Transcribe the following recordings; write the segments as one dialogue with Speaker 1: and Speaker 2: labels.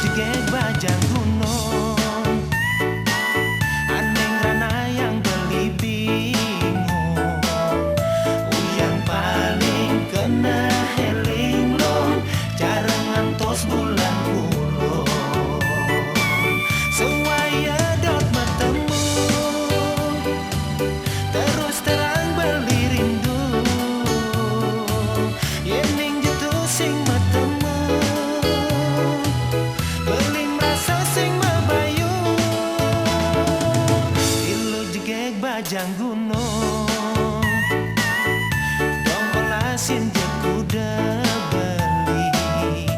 Speaker 1: jegek bajang gunung, aneng rana yang beli bingung. Yang paling kena heling long, jarang ngantos bulan pulung. Sewaya dot bertemu, terus terang beli rindu. Yening jutu sing bertemu, beli merasa sing mabayu. Ilu jegek bajang gunung, dong olasin je kuda beli.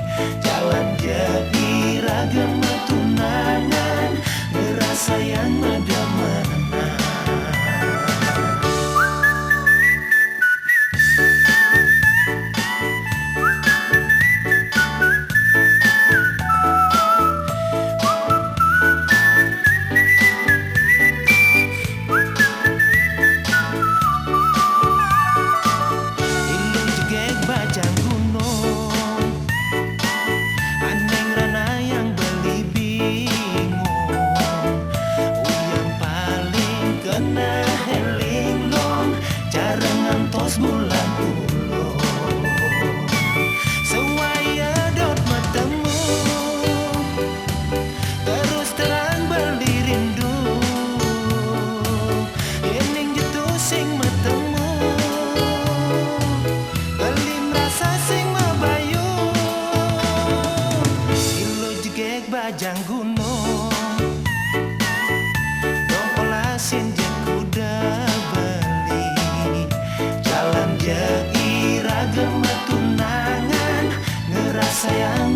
Speaker 1: Jalan je iragam tunangan, ngerasa yang medemena. Ilu jegek bajang gunung, aneng rana yang beli bingung. Yang paling kena heling long, jarang ngantos bulan pulung. Sewaya dot bertemu, terus terang beli rindu. Yening jutu sing bertemu, beli merasa sing mabayu. Ilu jegek bajang gunung, dong olasin je kuda beli. Jalan je iragam tunangan, ngerasa yang